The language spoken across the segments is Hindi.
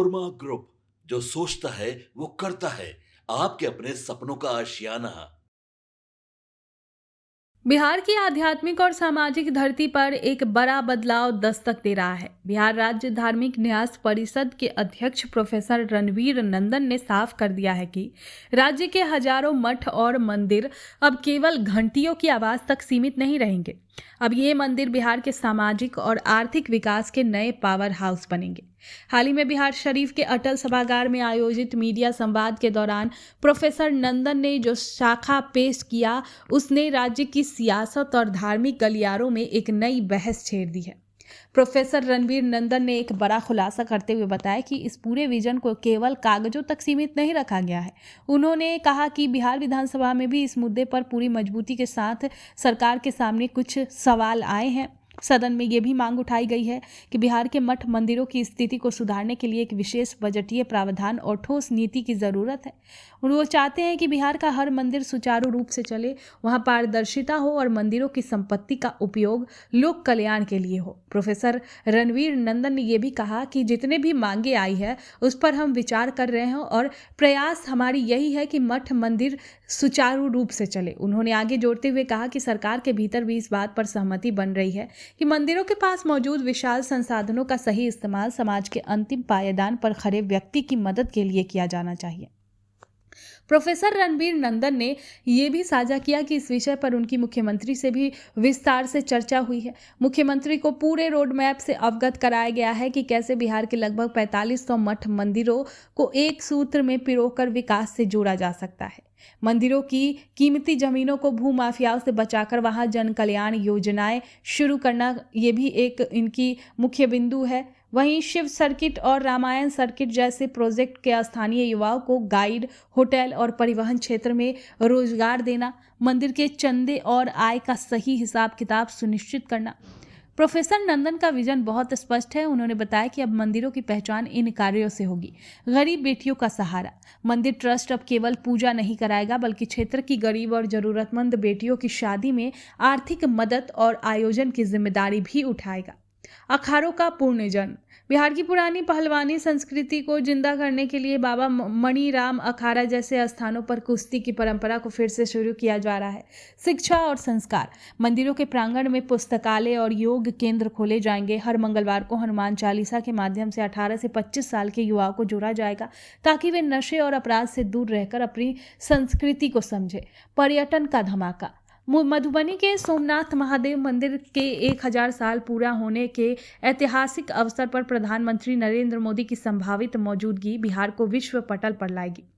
कोरमा ग्रुप, जो सोचता है वो करता है। आपके अपने सपनों का आशियाना। बिहार की आध्यात्मिक और सामाजिक धरती पर एक बड़ा बदलाव दस्तक दे रहा है। बिहार राज्य धार्मिक न्यास परिषद के अध्यक्ष प्रोफेसर रणवीर नंदन ने साफ कर दिया है कि राज्य के हजारों मठ और मंदिर अब केवल घंटियों की आवाज तक सीमित नहीं रहेंगे। अब ये मंदिर बिहार के सामाजिक और आर्थिक विकास के नए पावर हाउस बनेंगे। हाल ही में बिहार शरीफ के अटल सभागार में आयोजित मीडिया संवाद के दौरान प्रोफेसर नंदन ने जो शाखा पेश किया, उसने राज्य की सियासत और धार्मिक गलियारों में एक नई बहस छेड़ दी है। प्रोफेसर रणवीर नंदन ने एक बड़ा खुलासा करते हुए बताया कि इस पूरे विजन को केवल कागजों तक सीमित नहीं रखा गया है। उन्होंने कहा कि बिहार विधानसभा में भी इस मुद्दे पर पूरी मजबूती के साथ सरकार के सामने कुछ सवाल आए हैं। सदन में ये भी मांग उठाई गई है कि बिहार के मठ मंदिरों की स्थिति को सुधारने के लिए एक विशेष बजटीय प्रावधान और ठोस नीति की जरूरत है। वो चाहते हैं कि बिहार का हर मंदिर सुचारू रूप से चले, वहां पारदर्शिता हो और मंदिरों की संपत्ति का उपयोग लोक कल्याण के लिए हो। प्रोफेसर रणवीर नंदन ने यह भी कहा कि जितने भी मांगे आई है उस पर हम विचार कर रहे हैं और प्रयास हमारी यही है कि मठ मंदिर सुचारू रूप से चले। उन्होंने आगे जोड़ते हुए कहा कि सरकार के भीतर भी इस बात पर सहमति बन रही है कि मंदिरों के पास मौजूद विशाल संसाधनों का सही इस्तेमाल समाज के अंतिम पायदान पर खड़े व्यक्ति की मदद के लिए किया जाना चाहिए। प्रोफेसर रणवीर नंदन ने यह भी साझा किया कि इस विषय पर उनकी मुख्यमंत्री से भी विस्तार से चर्चा हुई है। मुख्यमंत्री को पूरे रोड मैप से अवगत कराया गया है कि कैसे बिहार के लगभग 4500 मठ मंदिरों को एक सूत्र में पिरोकर विकास से जोड़ा जा सकता है। मंदिरों की कीमती जमीनों को भूमाफियाओं से बचाकर वहां जन कल्याण योजनाएं शुरू करना, ये भी एक इनकी मुख्य बिंदु है। वहीं शिव सर्किट और रामायण सर्किट जैसे प्रोजेक्ट के स्थानीय युवाओं को गाइड, होटल और परिवहन क्षेत्र में रोजगार देना, मंदिर के चंदे और आय का सही हिसाब किताब सुनिश्चित करना। प्रोफेसर नंदन का विजन बहुत स्पष्ट है। उन्होंने बताया कि अब मंदिरों की पहचान इन कार्यों से होगी। गरीब बेटियों का सहारा मंदिर ट्रस्ट अब केवल पूजा नहीं कराएगा, बल्कि क्षेत्र की गरीब और जरूरतमंद बेटियों की शादी में आर्थिक मदद और आयोजन की जिम्मेदारी भी उठाएगा। अखाड़ों का पुनर्जन्म बिहार की पुरानी पहलवानी संस्कृति को जिंदा करने के लिए बाबा मणिराम अखाड़ा जैसे स्थानों पर कुश्ती की परंपरा को फिर से शुरू किया जा रहा है। शिक्षा और संस्कार मंदिरों के प्रांगण में पुस्तकालय और योग केंद्र खोले जाएंगे। हर मंगलवार को हनुमान चालीसा के माध्यम से 18 से 25 साल के युवाओं को जोड़ा जाएगा, ताकि वे नशे और अपराध से दूर रहकर अपनी संस्कृति को समझे। पर्यटन का धमाका मधुबनी के सोमनाथ महादेव मंदिर के 1000 साल पूरा होने के ऐतिहासिक अवसर पर प्रधानमंत्री नरेंद्र मोदी की संभावित मौजूदगी बिहार को विश्व पटल पर लाएगी।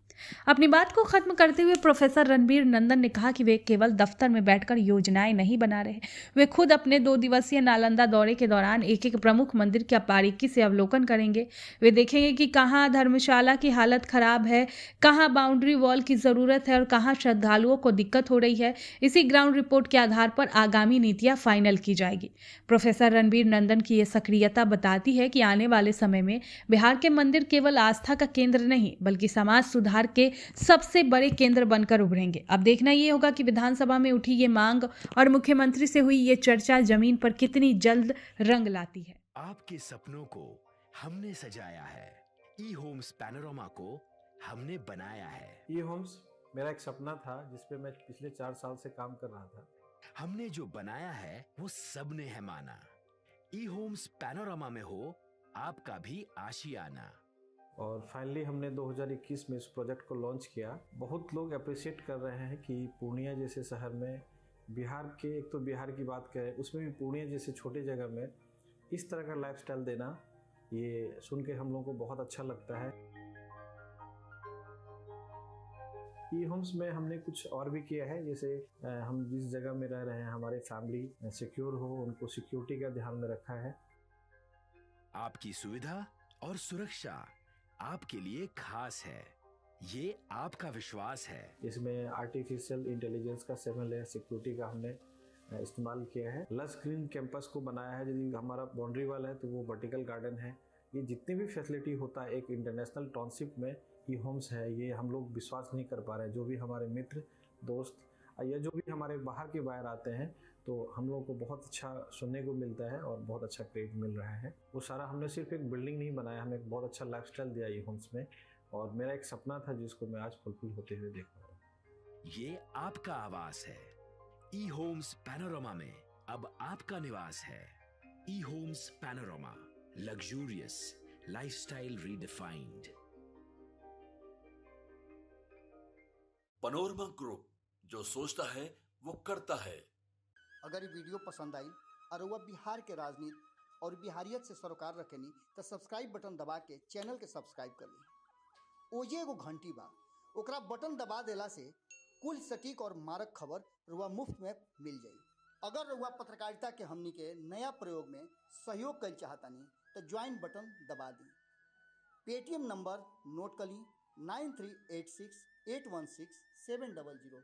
अपनी बात को खत्म करते हुए प्रोफेसर रणवीर नंदन ने कहा कि वे केवल दफ्तर में बैठकर योजनाएं नहीं बना रहे, वे खुद अपने 2 दिवसीय नालंदा दौरे के दौरान एक एक प्रमुख मंदिर का बारीकी से अवलोकन करेंगे। वे देखेंगे कि कहाँ धर्मशाला की हालत खराब है, कहाँ बाउंड्री वॉल की जरूरत है और कहाँ श्रद्धालुओं को दिक्कत हो रही है। इसी ग्राउंड रिपोर्ट के आधार पर आगामी नीतियां फाइनल की जाएगी। प्रोफेसर रणवीर नंदन की यह सक्रियता बताती है कि आने वाले समय में बिहार के मंदिर केवल आस्था का केंद्र नहीं, बल्कि समाज सुधार के सबसे बड़े केंद्र बनकर उभरेंगे। अब देखना यह होगा कि विधानसभा में उठी ये मांग और मुख्यमंत्री से हुई ये चर्चा जमीन पर कितनी जल्द रंग लाती है। आपके सपनों को हमने सजाया है, ई होम्स पैनोरामा को हमने बनाया है। ई होम्स मेरा एक सपना था जिस पे मैं पिछले 4 साल से काम कर रहा था। हमने जो बनाया है वो सबने है माना। ई होम्स पैनोरामा में हो आपका भी आशियाना। और फाइनली हमने 2021 में इस प्रोजेक्ट को लॉन्च किया। बहुत लोग अप्रिशिएट कर रहे हैं कि पूर्णिया जैसे शहर में बिहार के, एक तो बिहार की बात करें उसमें भी पूर्णिया जैसे छोटे जगह में इस तरह का लाइफस्टाइल देना, ये सुन के हम लोगों को बहुत अच्छा लगता है। ई होम्स में हमने कुछ और भी किया है, जैसे हम जिस जगह में रह रहे हैं हमारे फैमिली सिक्योर हो, उनको सिक्योरिटी का ध्यान में रखा है। आपकी सुविधा और सुरक्षा आपके लिए खास है, ये आपका विश्वास है। इसमें आर्टिफिशियल इंटेलिजेंस का 7 लेयर सिक्योरिटी का हमने इस्तेमाल किया है। लस ग्रीन कैंपस को बनाया है। यदि हमारा बाउंड्री वाल है तो वो वर्टिकल गार्डन है। ये जितने भी फैसिलिटी होता है एक इंटरनेशनल टाउनशिप में ई होम्स है, ये हम लोग विश्वास नहीं कर पा रहे हैं। जो भी हमारे मित्र दोस्त या जो भी हमारे बाहर के बाहर आते हैं तो हम लोगों को बहुत अच्छा सुनने को मिलता है और बहुत अच्छा क्रेडिट मिल रहा है। वो सारा हमने सिर्फ एक बिल्डिंग नहीं बनाया, हमें एक बहुत अच्छा लाइफस्टाइल दिया ई होम्स में, और मेरा एक सपना था जिसको मैं आज फुलफिल होते हुए देख रहा हूँ। ये आपका आवास है। ई होम्स पैनोरमा में अब आपका निवास है। E Homes Panorama, luxurious lifestyle redefined. Panorama group, जो सोचता है वो करता है। अगर ये वीडियो पसंद आई और वह बिहार के राजनीति और बिहारियत से सरोकार रखेनी तो सब्सक्राइब बटन दबा के चैनल के सब्सक्राइब कर ली। ओजे एगो घंटी बा, ओकरा बटन दबा देला से कुल सटीक और मारक खबर रुआ मुफ्त में मिल जाई। अगर रुआ पत्रकारिता के हमनी के नया प्रयोग में सहयोग कर चाहतानी तो ज्वाइन बटन दबा दी। पेटीएम नंबर नोट कर ली 9386816700।